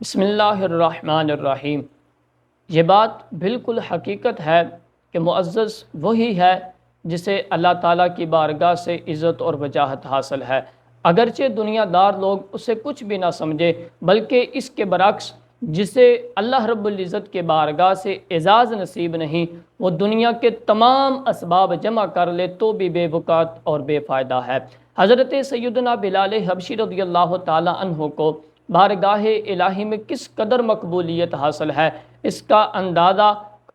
بسم اللہ الرحمن الرحیم۔ یہ بات بالکل حقیقت ہے کہ معزز وہی ہے جسے اللہ تعالیٰ کی بارگاہ سے عزت اور وجاہت حاصل ہے، اگرچہ دنیا دار لوگ اسے کچھ بھی نہ سمجھے، بلکہ اس کے برعکس جسے اللہ رب العزت کے بارگاہ سے اعزاز نصیب نہیں، وہ دنیا کے تمام اسباب جمع کر لے تو بھی بے بکات اور بے فائدہ ہے۔ حضرت سیدنا بلال حبشی رضی اللہ تعالیٰ عنہ کو بارگاہ الہی میں کس قدر مقبولیت حاصل ہے، اس کا اندازہ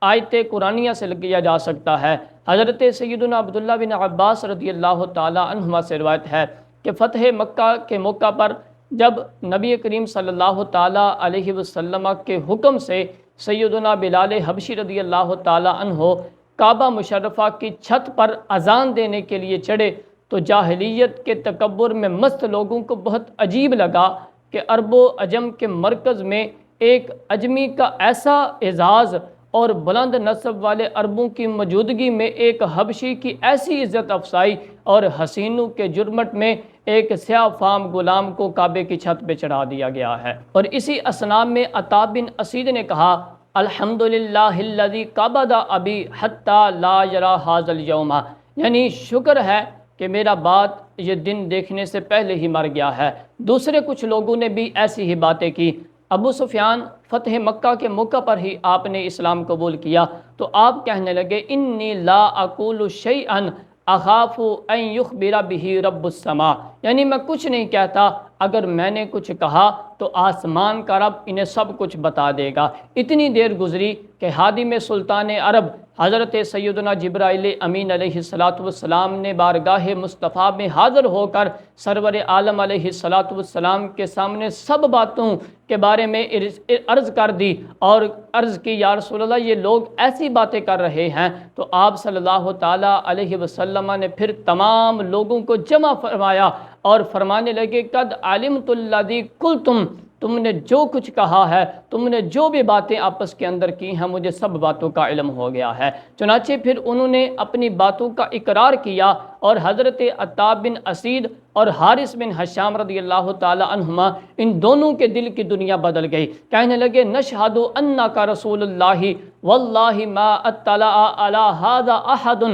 آیت قرآنیہ سے کیا جا سکتا ہے۔ حضرت سیدنا عبداللہ بن عباس رضی اللہ تعالیٰ عنہما سے روایت ہے کہ فتح مکہ کے موقع پر جب نبی کریم صلی اللہ تعالیٰ علیہ وسلم کے حکم سے سیدنا بلال حبشی رضی اللہ تعالیٰ عنہ کعبہ مشرفہ کی چھت پر اذان دینے کے لیے چڑھے تو جاہلیت کے تکبر میں مست لوگوں کو بہت عجیب لگا کہ عرب و عجم کے مرکز میں ایک اجمی کا ایسا اعزاز اور بلند نسب والے عربوں کی موجودگی میں ایک حبشی کی ایسی عزت افزائی اور حسینوں کے جرمٹ میں ایک سیاہ فام غلام کو کعبے کی چھت پہ چڑھا دیا گیا ہے۔ اور اسی اسنا میں عطا بن اسید نے کہا، الحمدللہ الذی قبض ابی حتی لا یری ھذا الیوم، یعنی شکر ہے کہ میرا بات یہ دن دیکھنے سے پہلے ہی مر گیا ہے۔ دوسرے کچھ لوگوں نے بھی ایسی ہی باتیں کی۔ ابو سفیان فتح مکہ کے موقع پر ہی آپ نے اسلام قبول کیا تو آپ کہنے لگے، انی لا اقول شیئا اخاف ان یخبر بہ رب السماء، یعنی میں کچھ نہیں کہتا، اگر میں نے کچھ کہا تو آسمان کا رب انہیں سب کچھ بتا دے گا۔ اتنی دیر گزری کہ حادم سلطان عرب حضرت سیدنا جبرائیل امین علیہ السلام نے بارگاہ مصطفیٰ میں حاضر ہو کر سرور عالم علیہ السلام کے سامنے سب باتوں کے بارے میں عرض کر دی اور عرض کی، یا رسول اللہ یہ لوگ ایسی باتیں کر رہے ہیں۔ تو آپ صلی اللہ تعالیٰ علیہ وسلم نے پھر تمام لوگوں کو جمع فرمایا اور فرمانے لگے، قد علمت الذی قلتم، تم نے جو کچھ کہا ہے، تم نے جو بھی باتیں آپس کے اندر کی ہیں، مجھے سب باتوں کا علم ہو گیا ہے۔ چنانچہ پھر انہوں نے اپنی باتوں کا اقرار کیا اور حضرت عطا بن اسید اور حارث بن حشام رضی اللہ تعالی عنہما، ان دونوں کے دل کی دنیا بدل گئی۔ کہنے لگے، نشہد انک رسول اللہ واللہ ما اطلع علی ھذا احد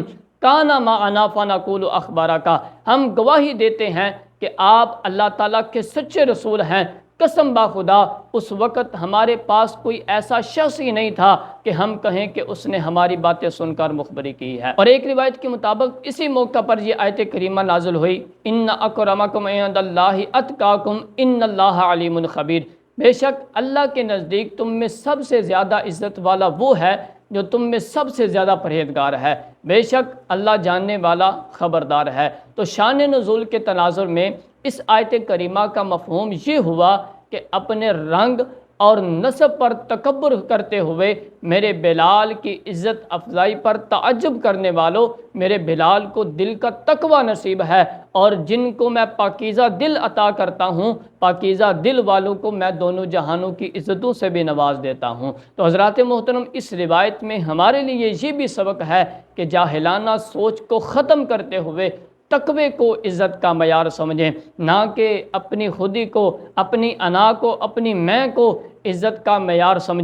کان معنا فنقول اخبارک، ہم گواہی دیتے ہیں کہ آپ اللہ تعالیٰ کے سچے رسول ہیں، قسم با خدا اس وقت ہمارے پاس کوئی ایسا شخص ہی نہیں تھا کہ ہم کہیں کہ اس نے ہماری باتیں سن کر مخبری کی ہے۔ اور ایک روایت کے مطابق اسی موقع پر یہ آیت کریمہ نازل ہوئی، ان اکرمکم عند اللہ اتقاکم ان اللہ علیم خبیر، بے شک اللہ کے نزدیک تم میں سب سے زیادہ عزت والا وہ ہے جو تم میں سب سے زیادہ پرہیزگار ہے، بے شک اللہ جاننے والا خبردار ہے۔ تو شان نزول کے تناظر میں اس آیت کریمہ کا مفہوم یہ ہوا کہ اپنے رنگ اور نسب پر تکبر کرتے ہوئے میرے بلال کی عزت افزائی پر تعجب کرنے والوں، میرے بلال کو دل کا تقوی نصیب ہے، اور جن کو میں پاکیزہ دل عطا کرتا ہوں، پاکیزہ دل والوں کو میں دونوں جہانوں کی عزتوں سے بھی نواز دیتا ہوں۔ تو حضرات محترم، اس روایت میں ہمارے لیے یہ بھی سبق ہے کہ جاہلانہ سوچ کو ختم کرتے ہوئے تقوی کو عزت کا معیار سمجھیں، نہ کہ اپنی خودی کو، اپنی انا کو، اپنی میں کو عزت کا معیار سمجھیں۔